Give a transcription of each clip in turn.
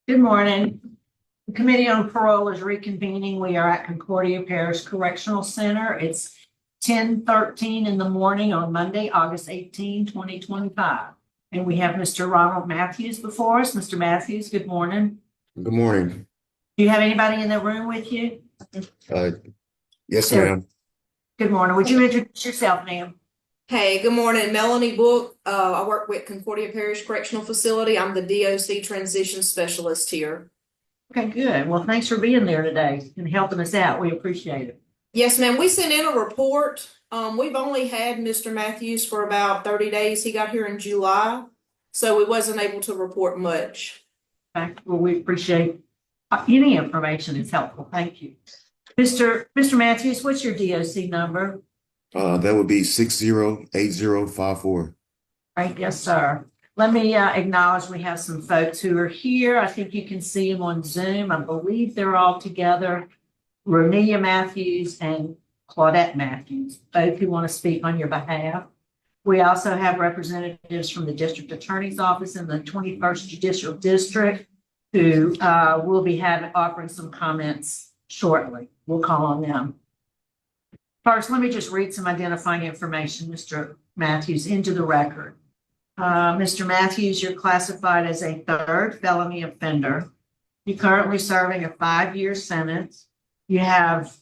Good morning. The Committee on Parole is reconvening. We are at Concordia Parish Correctional Center. It's 10:13 in the morning on Monday, August 18, 2025. And we have Mr. Ronald Matthews before us. Mr. Matthews, good morning. Good morning. Do you have anybody in the room with you? Uh, yes, There. ma'am. Good morning. Would you introduce yourself, ma'am? Hey, good morning. Melanie Book. I work with Concordia Parish Correctional Facility. I'm the DOC transition specialist here. Okay, good. Well, thanks for being there today and helping us out. We appreciate it. Yes, ma'am. We sent in a report. We've only had Mr. Matthews for about 30 days. He got here in July, so we wasn't able to report much. Okay. Well, we appreciate any information is helpful. Thank you. Mr. Matthews, what's your DOC number? That would be 608054. Right, yes, sir. Let me acknowledge we have some folks who are here. I think you can see them on Zoom. I believe they're all together. Ronia Matthews and Claudette Matthews, both who want to speak on your behalf. We also have representatives from the District Attorney's Office in the 21st Judicial District who will be offering some comments shortly. We'll call on them. First, let me just read some identifying information, Mr. Matthews, into the record. Mr. Matthews, you're classified as a third felony offender. You're currently serving a 5-year sentence. You have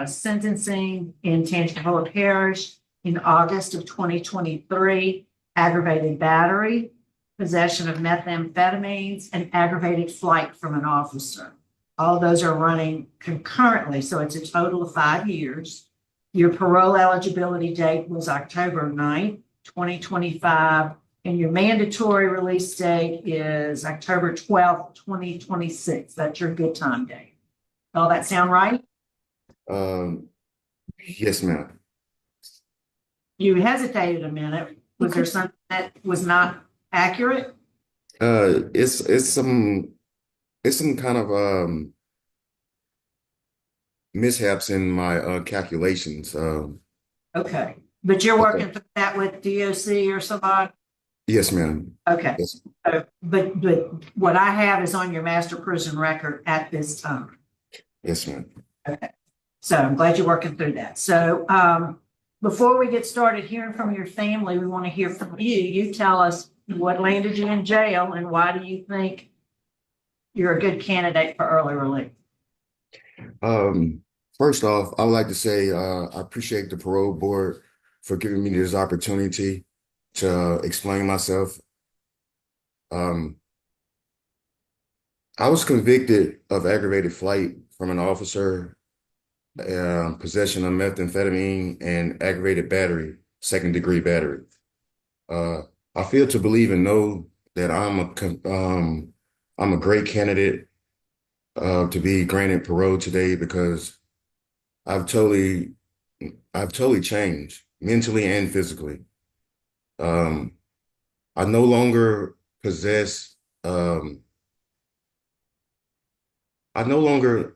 sentencing in Tangipahoa Parish in August of 2023, aggravated battery, possession of methamphetamines, and aggravated flight from an officer. All those are running concurrently, so it's a total of 5 years. Your parole eligibility date was October 9th, 2025, and your mandatory release date is October 12th, 2026. That's your good time date. All that sound right? Yes, ma'am. You hesitated a minute. Was there something that was not accurate? It's some kind of mishaps in my calculations. Okay, but you're Okay. working through that with DOC or somebody? Yes, ma'am. Okay, Yes. but what I have is on your master prison record at this time. Yes, ma'am. Okay, so I'm glad you're working through that. So before we get started hearing from your family, we want to hear from you. You tell us what landed you in jail and why do you think you're a good candidate for early release? First off, I would like to say I appreciate the parole board for giving me this opportunity to explain myself. I was convicted of aggravated flight from an officer, possession of methamphetamine, and aggravated battery, second-degree battery. I feel to believe and know that I'm a great candidate to be granted parole today because I've totally changed mentally and physically. I no longer possess I no longer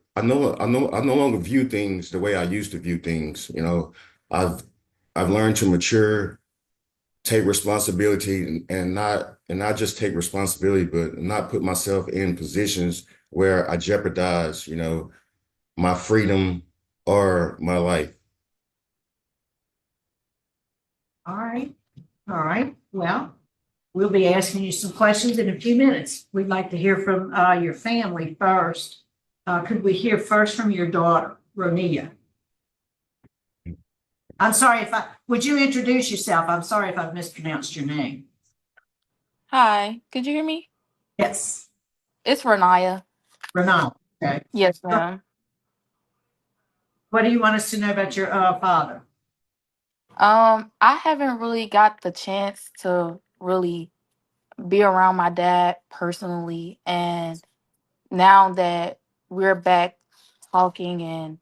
view things the way I used to view things. You know, I've I've learned to mature, take responsibility and not just take responsibility, but not put myself in positions where I jeopardize, my freedom or my life. All right. All right. Well, we'll be asking you some questions in a few minutes. We'd like to hear from your family first. Could we hear first from your daughter, Ronia? I'm sorry would you introduce yourself? I'm sorry if I've mispronounced your name. Hi, could you hear me? Yes, It's Renaya. Ronald. Okay. Yes, ma'am. What do you want us to know about your father? I haven't really got the chance to really be around my dad personally, and now that we're back talking, and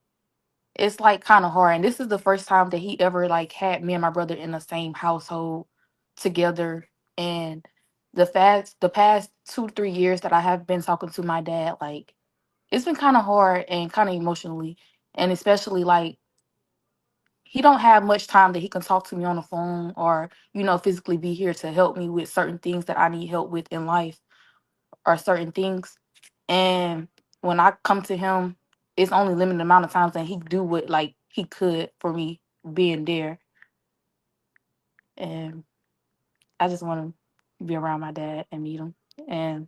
it's like kind of hard. And this is the first time that he ever like had me and my brother in the same household together. And the past 2 3 years that I have been talking to my dad, like it's been kind of hard and kind of emotionally, and especially like he don't have much time that he can talk to me on the phone or physically be here to help me with certain things that I need help with in life or certain things. And when I come to him, it's only limited amount of times that he do what like he could for me being there. And I just want to be around my dad and meet him. And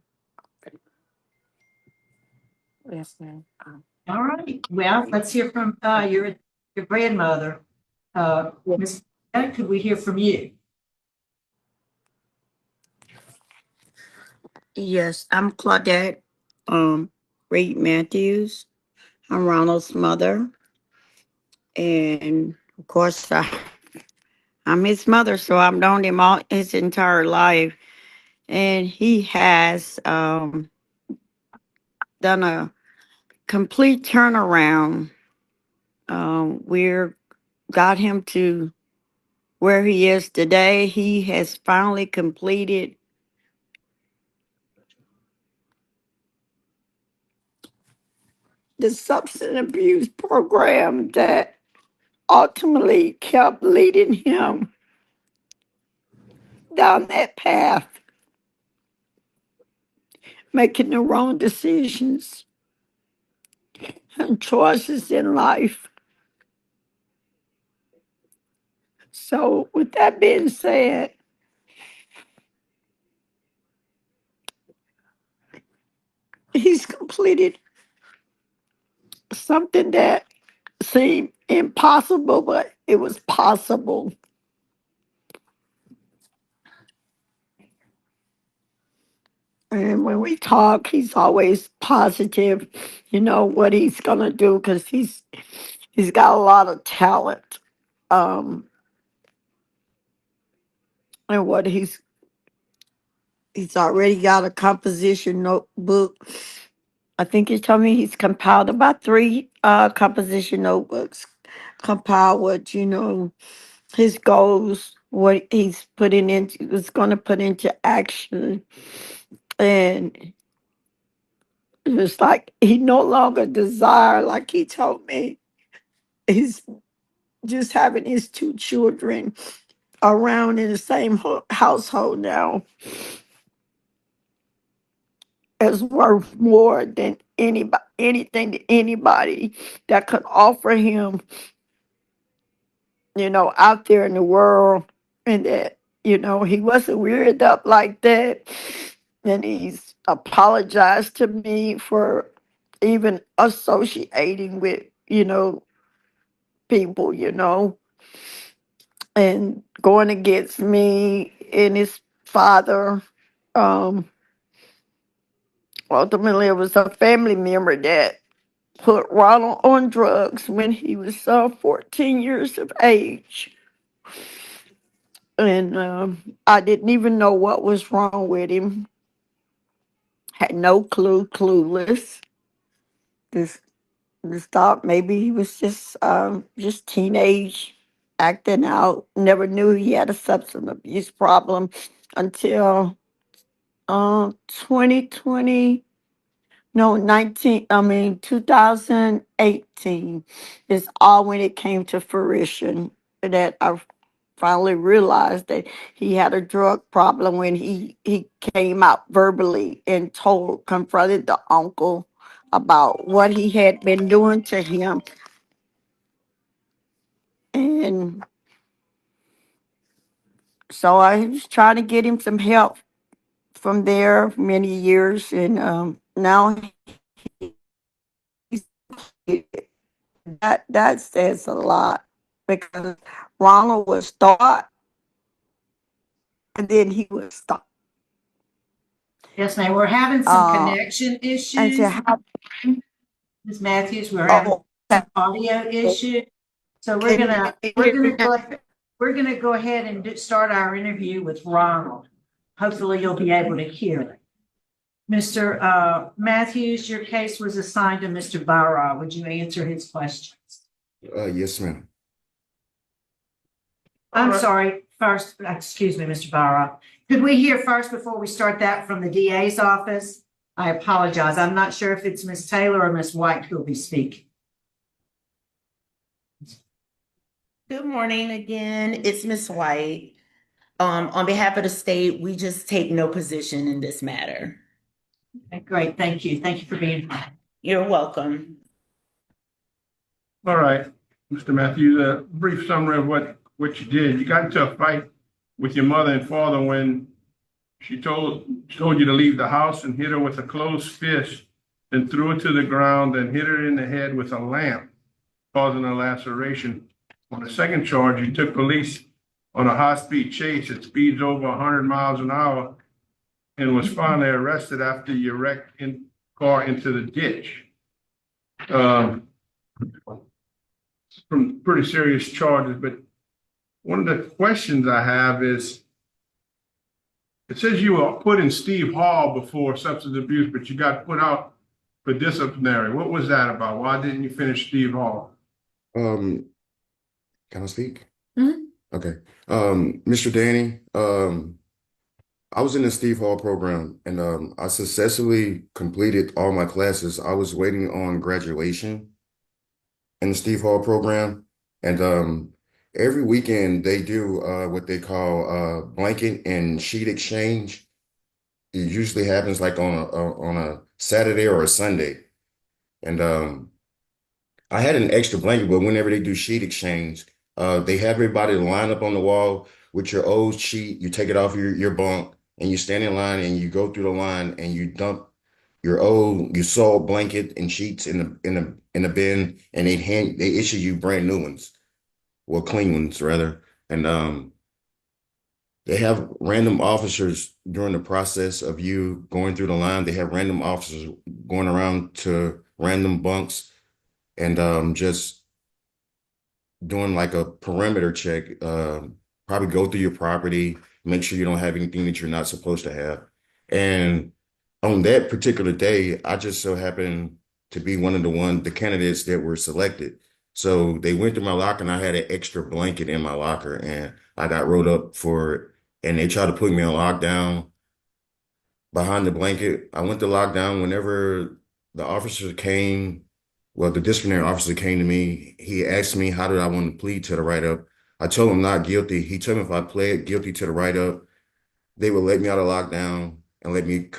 yes, man. All right. Well, let's hear from your grandmother. Miss, could we hear from you? Yes, I'm Claudette Reed Matthews. I'm Ronald's mother. And of course, I'm his mother, so I've known him all his entire life. And he has done a complete turnaround. We're got him to where he is today. He has finally completed the substance abuse program that ultimately kept leading him down that path, making the wrong decisions and choices in life. So, with that being said, he's completed something that seemed impossible, but it was possible. And when we talk, he's always positive, you know, what he's gonna do because he's got a lot of talent. Um, and what he's already got a composition notebook. I think he told me he's compiled about 3 composition notebooks, compiled what, you know, his goals, what he's putting into, was going to put into action. And it was like he no longer desire, like he told me, he's just having his 2 children around in the same household now is worth more than anything to anybody that could offer him, you know, out there in the world. And that, you know, he wasn't reared up like that. And he's apologized to me for even associating with, you know, people, you know, and going against me and his father. Um, Ultimately, it was a family member that put Ronald on drugs when he was 14 years of age. And I didn't even know what was wrong with him. Had no clue, clueless. Just, just thought maybe he was just teenage, acting out. Never knew he had a substance abuse problem until 2020. No, 2018 is all when it came to fruition that I finally realized that he had a drug problem when he came out verbally and confronted the uncle about what he had been doing to him. And so I was trying to get him some help from there for many years. And now he's that says a lot because Ronald was thought and then he was stopped. Yes, ma'am. We're having some Uh, connection and issues. to have Ms. Matthews, we're having oh, some audio issues. So we're can gonna you we're hear gonna me now? go ahead, we're gonna go ahead and start our interview with Ronald. Hopefully you'll be able to hear it. Mr. Matthews, your case was assigned to Mr. Barra. Would you answer his questions? Yes, ma'am. I'm sorry, first, excuse me, Mr. Barra. Could we hear first before we start that from the DA's office? I apologize. I'm not sure if it's Ms. Taylor or Ms. White who'll be speaking. Good morning again. It's Miss White. On behalf of the state, we just take no position in this matter. Okay, great, thank you. Thank you for being here. You're welcome. All right, Mr. Matthews, a brief summary of what you did. You got into a fight with your mother and father when she told you to leave the house and hit her with a closed fist, then threw her to the ground, then hit her in the head with a lamp, causing a laceration. On the second charge, you took police on a high-speed chase at speeds over 100 miles an hour and was finally arrested after you wrecked car into the ditch. Some pretty serious charges, but one of the questions I have is, it says you were put in Steve Hall before substance abuse, but you got put out for disciplinary. What was that about? Why didn't you finish Steve Hall? Can I speak? Mhm. Okay. Mr. Danny, I was in the Steve Hall program and I successfully completed all my classes. I was waiting on graduation in the Steve Hall program. And every weekend they do what they call blanket and sheet exchange. It usually happens like on a Saturday or a Sunday. And I had an extra blanket, but whenever they do sheet exchange, they have everybody line up on the wall with your old sheet. You take it off your bunk and you stand in line and you go through the line and you dump your soiled blanket and sheets in the bin, and they issue you brand new ones, well, clean ones rather. And they have random officers during the process of you going through the line. They have random officers going around to random bunks and just doing like a perimeter check, probably go through your property, make sure you don't have anything that you're not supposed to have. And on that particular day, I just so happened to be one of the candidates that were selected. So they went through my locker and I had an extra blanket in my locker and I got rolled up for it. And they tried to put me on lockdown behind the blanket. I went to lockdown whenever the officer came. Well, the disciplinary officer came to me. He asked me how did I want to plead to the write-up. I told him not guilty. He told me if I pled guilty to the write-up, they would let me out of lockdown and let me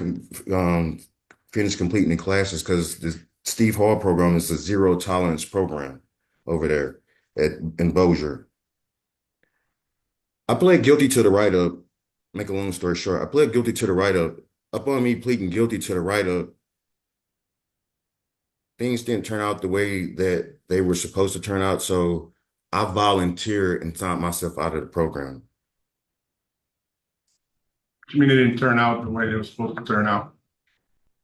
finish completing the classes because the Steve Hall program is a zero tolerance program over there in Bossier. I pled guilty to the write-up. Make a long story short, I pled guilty to the write-up. Upon me pleading guilty to the write-up, things didn't turn out the way that they were supposed to turn out. So I volunteered and signed myself out of the program. I mean, it didn't turn out the way they were supposed to turn out.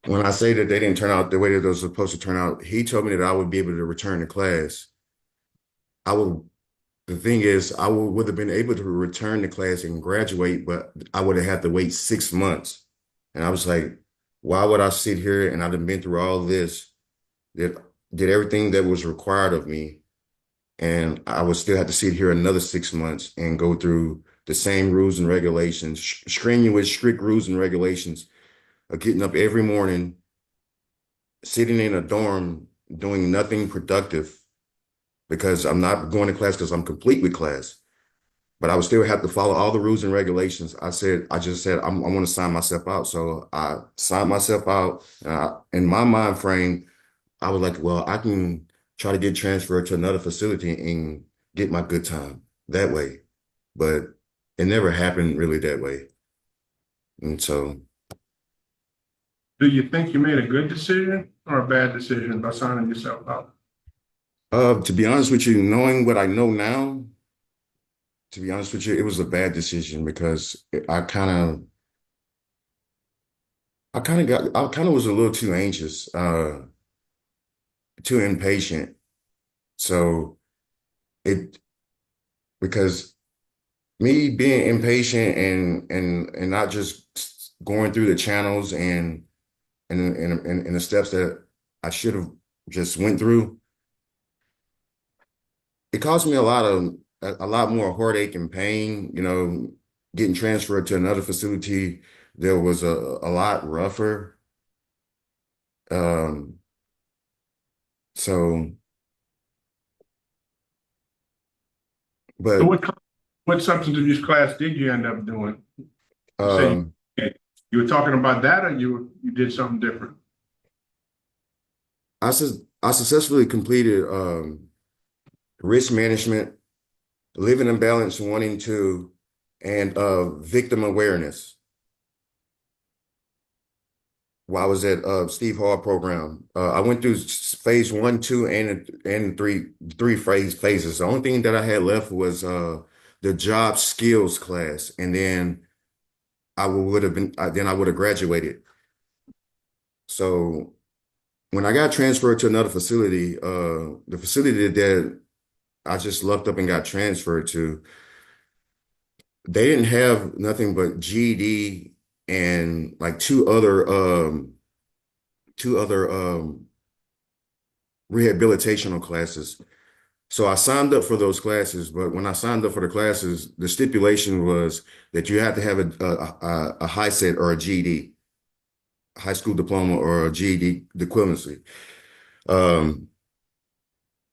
When I say that they didn't turn out the way that they were supposed to turn out, he told me that I would be able to return to class. The thing is, would have been able to return to class and graduate, but I would have had to wait 6 months. And I was like, why would I sit here and I've been through all this, did everything that was required of me, and I would still have to sit here another 6 months and go through the same rules and regulations, strenuous, strict rules and regulations of getting up every morning, sitting in a dorm, doing nothing productive because I'm not going to class because I'm complete with class. But I would still have to follow all the rules and regulations. I just said, I want to sign myself out. So I signed myself out. In my mind frame, I was like, well, I can try to get transferred to another facility and get my good time that way. But it never happened really that way. And so, Do you think you made a good decision or a bad decision by signing yourself out? to be honest with you, knowing what I know now, to be honest with you, it was a bad decision because I kind of was a little too anxious, too impatient. So it, because me being impatient and not just going through the channels and the steps that I should have just went through, it caused me a lot more heartache and pain, getting transferred to another facility. There was a lot rougher. Um, so, So but what substance abuse class did you end up doing? You say um, you You were talking about that, or you did something different? I successfully completed risk management, living in balance, wanting to, and victim awareness while I was at Steve Hall program. I went through phase 1, 2, and three phases. The only thing that I had left was the job skills class, and then I would have graduated. So when I got transferred to another facility, the facility that I just lucked up and got transferred to, they didn't have nothing but GED and like two other rehabilitational classes. So I signed up for those classes, but when I signed up for the classes, the stipulation was that you had to have a high set or a GED, high school diploma or a GED equivalency. Um,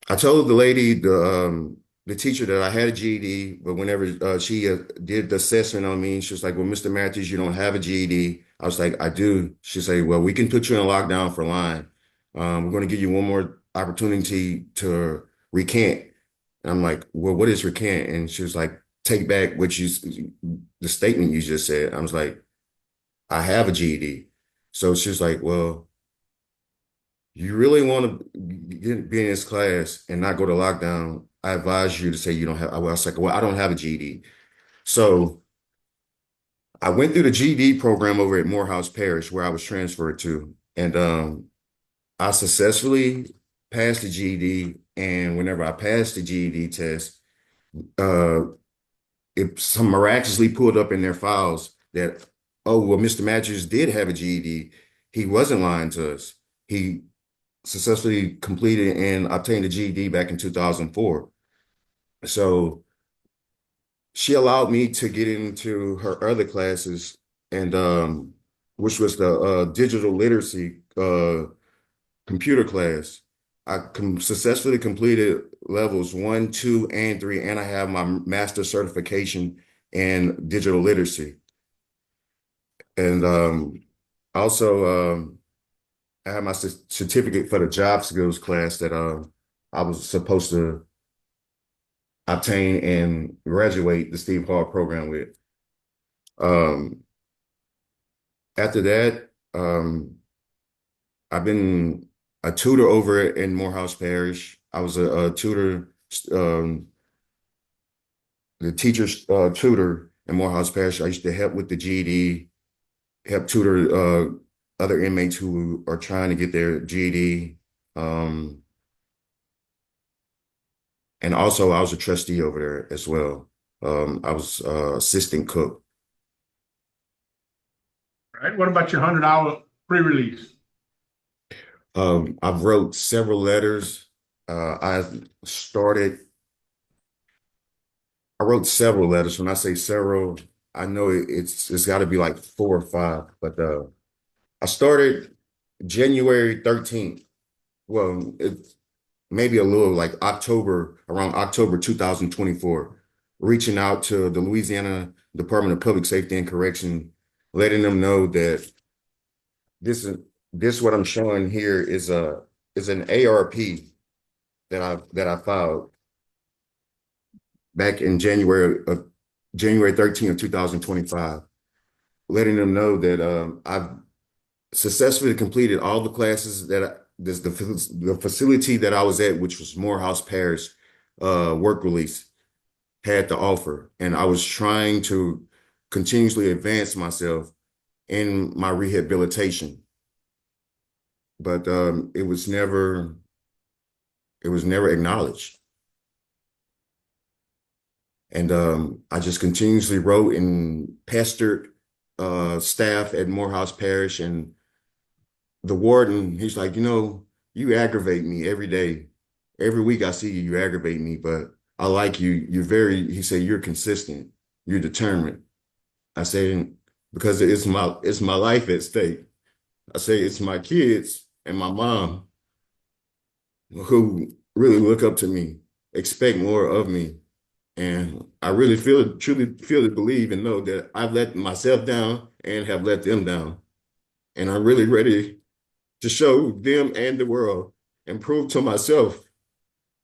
I told the lady, the teacher, that I had a GED, but whenever she did the assessment on me, she was like, "Well, Mr. Matthews, you don't have a GED." I was like, "I do." She said, "Well, we can put you in lockdown for lying. We're going to give you one more opportunity to recant." And I'm like, "Well, what is recant?" And she was like, "Take back the statement you just said." I was like, "I have a GED." So she was like, "Well, you really want to be in this class and not go to lockdown, I advise you to say you don't have." I was like, "Well, I don't have a GED." So I went through the GED program over at Morehouse Parish where I was transferred to. And I successfully passed the GED. And whenever I passed the GED test, uh, it some miraculously pulled up in their files that, "Oh, well, Mr. Matthews did have a GED. He wasn't lying to us. He successfully completed and obtained a GED back in 2004. So she allowed me to get into her other classes, and which was the digital literacy computer class. Successfully completed levels 1, 2, and 3, and I have my master certification in digital literacy. And also I have my certificate for the job skills class that I was supposed to obtain and graduate the Steve Hall program with. Um, After that, I've been a tutor over in Morehouse Parish. I was a tutor, um, the teacher's tutor in Morehouse Parish. I used to help with the GED, help tutor other inmates who are trying to get their GED. And also, I was a trustee over there as well. I was assistant cook. Right. What about your 100-hour pre-release? I've wrote several letters. I wrote several letters. When I say several, I know it's got to be like 4 or 5. But I started January 13th. Well, it's maybe a little like around October 2024, reaching out to the Louisiana Department of Public Safety and Correction, letting them know that this is what I'm showing here is an ARP that I filed back in January 13th of 2025, letting them know that I've successfully completed all the classes the facility that I was at, which was Morehouse Parish work release, had to offer. And I was trying to continuously advance myself in my rehabilitation. But it was never acknowledged. And I just continuously wrote and pestered staff at Morehouse Parish, and the warden, he's like, "You aggravate me every day. Every week I see you, you aggravate me, but I like you. He said, "You're consistent. You're determined." I said, "Because it's my life at stake." I say, "It's my kids and my mom who really look up to me, expect more of me." And I really truly feel and believe and know that I've let myself down and have let them down. And I'm really ready to show them and the world and prove to myself,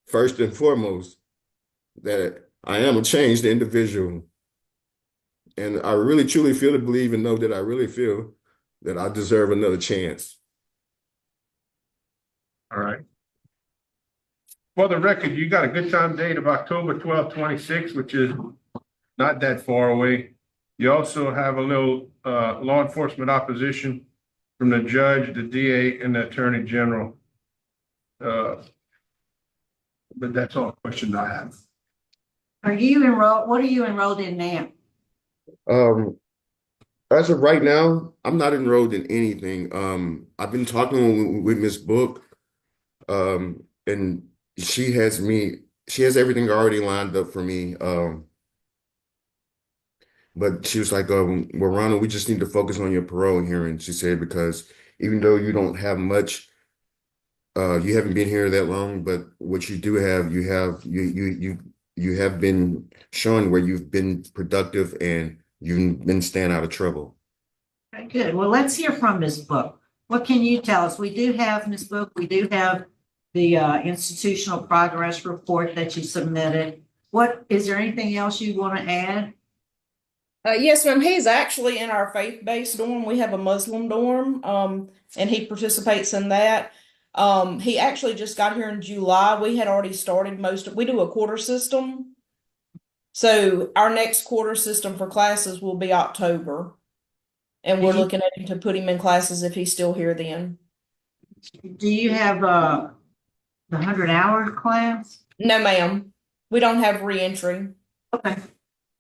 first and foremost, that I am a changed individual. And I really truly feel and believe and know that I really feel that I deserve another chance. All right. For the record, you got a good time date of October 12th, 26, which is not that far away. You also have a little law enforcement opposition from the judge, the DA, and the attorney general. But that's all the questions I have. Are you enrolled? What are you enrolled in now? As of right now, I'm not enrolled in anything. I've been talking with Miss Book, and she has everything already lined up for me. But she was like, well, Ronald, we just need to focus on your parole hearing. She said, because even though you don't have much, you haven't been here that long, but what you do have, you have been showing where you've been productive and you've been staying out of trouble. Okay, good. Well, let's hear from Ms. Book. What can you tell us? We do have, Ms. Book, we do have the institutional progress report that you submitted. Is there anything else you want to add? Yes, ma'am. He's actually in our faith-based dorm. We have a Muslim dorm, and he participates in that. He actually just got here in July. We had already started we do a quarter system. So our next quarter system for classes will be October. And we're looking at him to put him in classes if he's still here then. Do you have the 100-hour class? No, ma'am. We don't have reentry. Okay.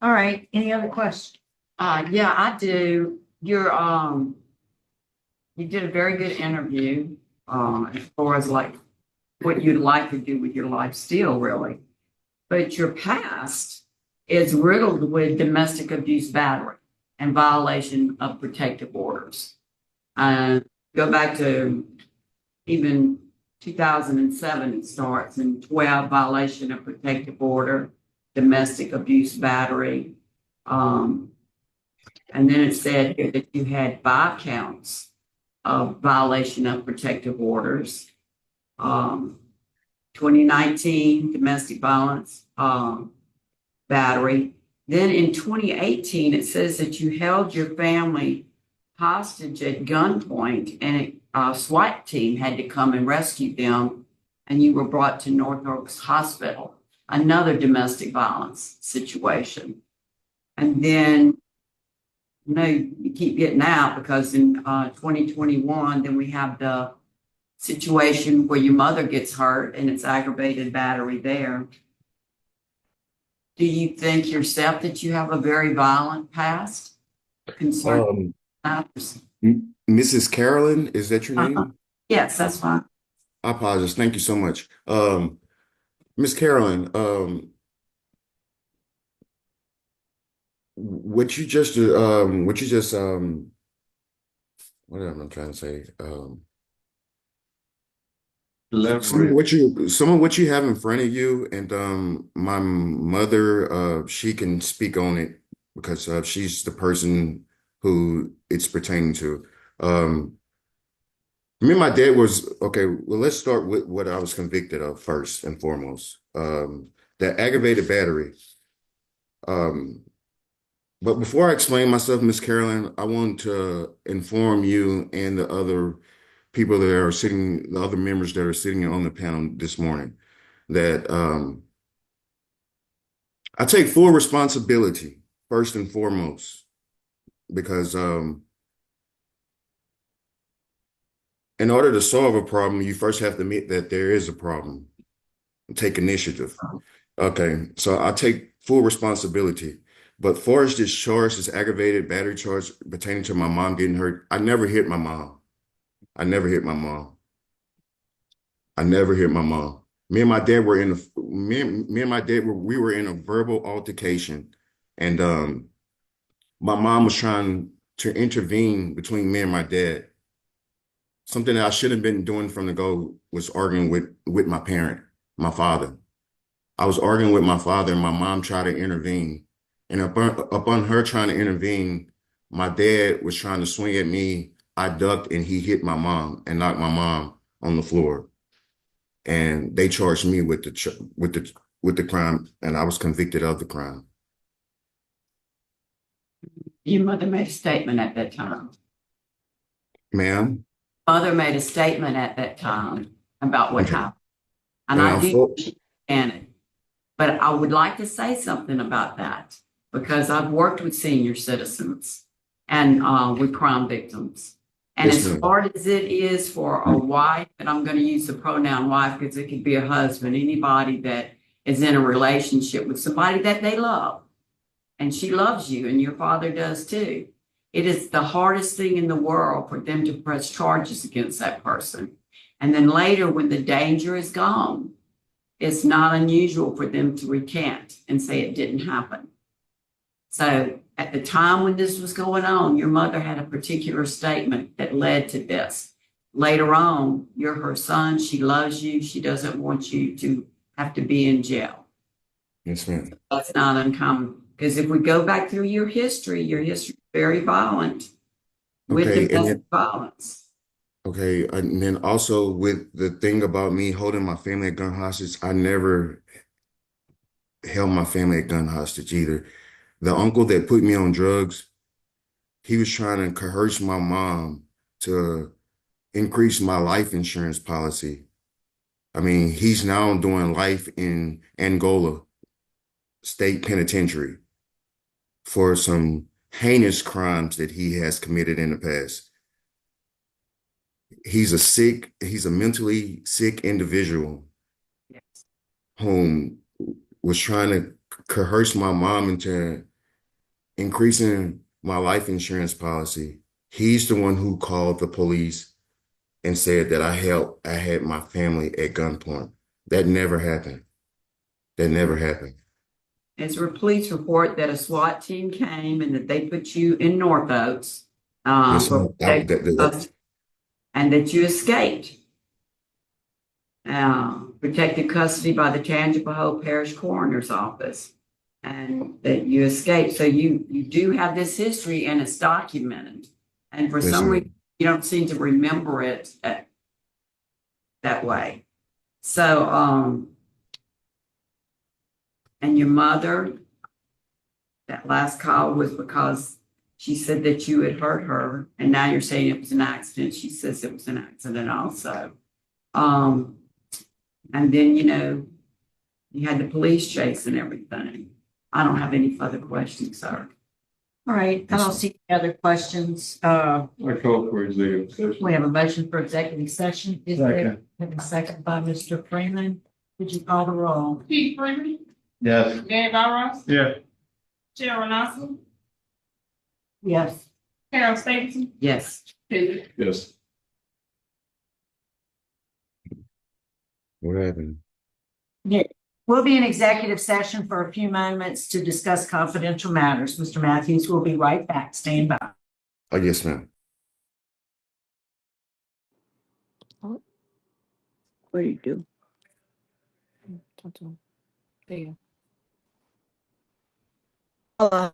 All right. Any other questions? Yeah, I do. You did a very good interview, as far as like what you'd like to do with your life still, really. But your past is riddled with domestic abuse battery and violation of protective orders. Go back to even 2007, it starts, and 12 violation of protective order, domestic abuse battery. And then it said here that you had 5 counts of violation of protective orders. 2019 domestic violence battery. Then in 2018, it says that you held your family hostage at gunpoint, and a SWAT team had to come and rescue them, and you were brought to North Oaks Hospital. Another domestic violence situation. And then, you keep getting out, because in 2021, then we have the situation where your mother gets hurt and it's aggravated battery there. Do you think yourself that you have a very violent past? Concern Mrs. Carolyn, is that your name? Yes, that's fine. I apologize. Thank you so much. Miss Carolyn, what you just what am I trying to say? Some of what you have in front of you, and my mother, she can speak on it because she's the person who it's pertaining to. Me and my dad was okay. Well, let's start with what I was convicted of first and foremost. That aggravated battery. But before I explain myself, Miss Carolyn, I want to inform you and the other people that are sitting, the other members that are sitting on the panel this morning, that I take full responsibility first and foremost, because in order to solve a problem, you first have to admit that there is a problem and take initiative. Okay, so I take full responsibility. But far as this charge, this aggravated battery charge pertaining to my mom getting hurt, I never hit my mom. I never hit my mom. I never hit my mom. Me and my dad were in we were in a verbal altercation, and my mom was trying to intervene between me and my dad. Something that I should have been doing from the go was arguing with my parent, my father. I was arguing with my father, and my mom tried to intervene. And upon her trying to intervene, my dad was trying to swing at me. I ducked, and he hit my mom and knocked my mom on the floor. And they charged me with the crime, and I was convicted of the crime. Your mother made a statement at that time. Ma'am, Mother made a statement at that time about what okay. happened. And And I I'm do full. understand it. But I would like to say something about that because I've worked with senior citizens and with crime victims. And Yes, as ma'am. hard as it is for a wife, and I'm going to use the pronoun wife because it could be a husband, anybody that is in a relationship with somebody that they love, and she loves you, and your father does too. It is the hardest thing in the world for them to press charges against that person. And then later, when the danger is gone, it's not unusual for them to recant and say it didn't happen. So at the time when this was going on, your mother had a particular statement that led to this. Later on, you're her son. She loves you. She doesn't want you to have to be in jail. Yes, ma'am. That's not uncommon. Because if we go back through your history is very violent with Okay, and domestic violence. okay, and then also with the thing about me holding my family at gun hostage, I never held my family at gun hostage either. The uncle that put me on drugs, he was trying to coerce my mom to increase my life insurance policy. I mean, he's now doing life in Angola State Penitentiary for some heinous crimes that he has committed in the past. He's a mentally sick individual Yes. whom was trying to coerce my mom into increasing my life insurance policy. He's the one who called the police and said that I had my family at gunpoint. That never happened. That never happened. It's a police report that a SWAT team came and that they put you in North Oaks Yes, for ma'am. protective and that you escaped. Protected custody by the Tangipahoa Parish Coroner's Office, and that you escaped. So you do have this history, and it's documented. And for Yes, some reason, ma'am. you don't seem to remember it that way. So, and your mother, that last call was because she said that you had hurt her, and now you're saying it was an accident. She says it was an accident also. And then, you had the police chase and everything. I don't have any further questions, sir. All right, I don't see any other questions. I call for executive session. We have a motion for executive session. Is there Second. have a second by Mr. Freeman? Would you call the roll? Pete Freeman, Yes. Dan Barros, Yeah. Sharon Nelson, Yes. Carol Stevenson, Yes. Pedro. Yes. What happened? Yeah. We'll be in executive session for a few moments to discuss confidential matters. Mr. Matthews will be right back. Stand by. Oh, yes, ma'am. What do you do? There you go.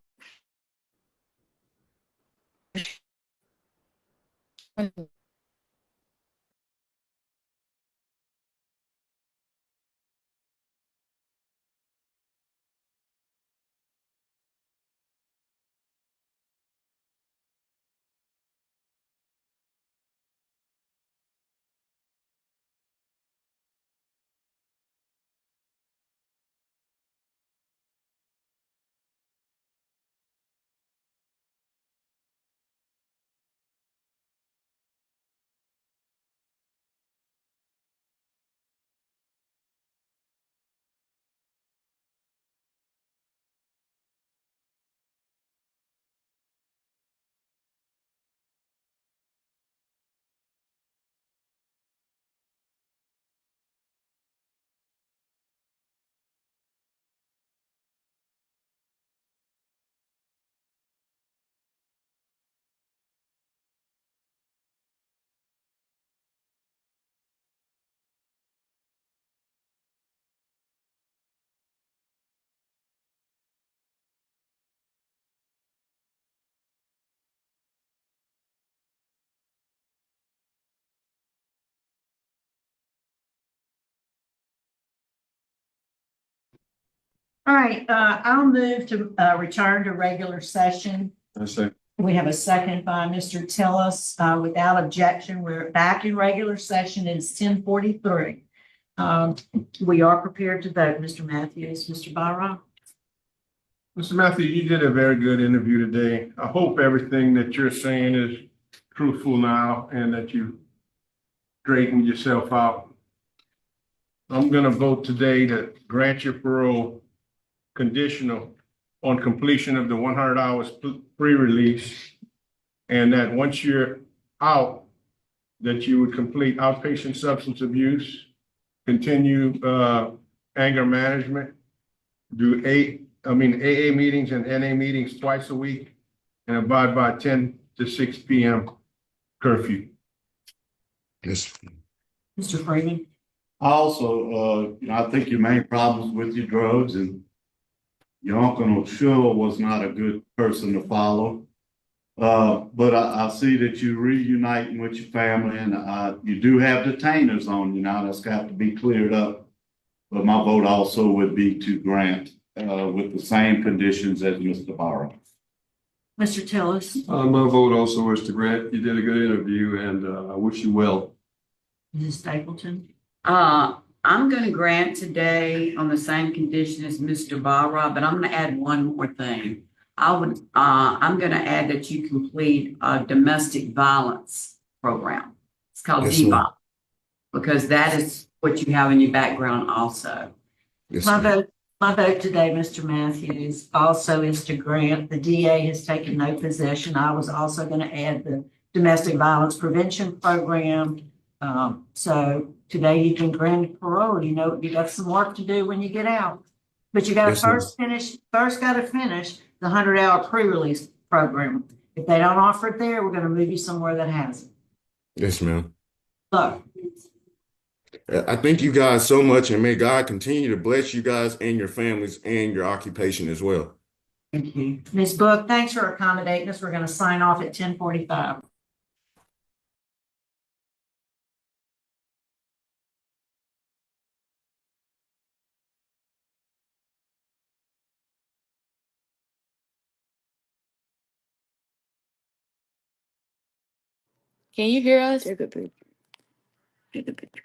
All right, I'll move to, return to regular session. I say, We have a second by Mr. Tillis. Without objection, we're back in regular session. It's 10:43. We are prepared to vote. Mr. Matthews, Mr. Byron. Mr. Matthews, you did a very good interview today. I hope everything that you're saying is truthful now and that you straightened yourself out. I'm gonna vote today to grant your parole conditional on completion of the 100 hours pre-release. And that once you're out, that you would complete outpatient substance abuse, continue anger management, do AA meetings and NA meetings twice a week, and abide by 10 to 6 p.m. curfew. Yes. Mr. Freeman. also, I think your main problem is with your drugs, and your uncle sure was not a good person to follow. But I see that you're reuniting with your family, and you do have detainers on you now. That's got to be cleared up. But my vote also would be to grant with the same conditions as Mr. Barrow. Mr. Tillis. My vote also is to grant. You did a good interview, and I wish you well. Mrs. Stapleton. I'm gonna grant today on the same condition as Mr. Barra, but I'm gonna add one more thing. I'm gonna add that you complete a domestic violence program. It's called Yes, ma'am. DVOP, because that is what you have in your background also. Yes, My ma'am. vote today, Mr. Matthews, also is to grant. The DA has taken no possession. I was also going to add the domestic violence prevention program. So today you can grant parole. You know, you got some work to do when you get out. But you got to Yes, ma'am. first got to finish the 100-hour pre-release program. If they don't offer it there, we're going to move you somewhere that has it. Yes, ma'am. Look, I thank you guys so much, and may God continue to bless you guys and your families and your occupation as well. thank you. Ms. Book, thanks for accommodating us. We're going to sign off at 10:45. Can you hear us? Take a picture. Take a picture.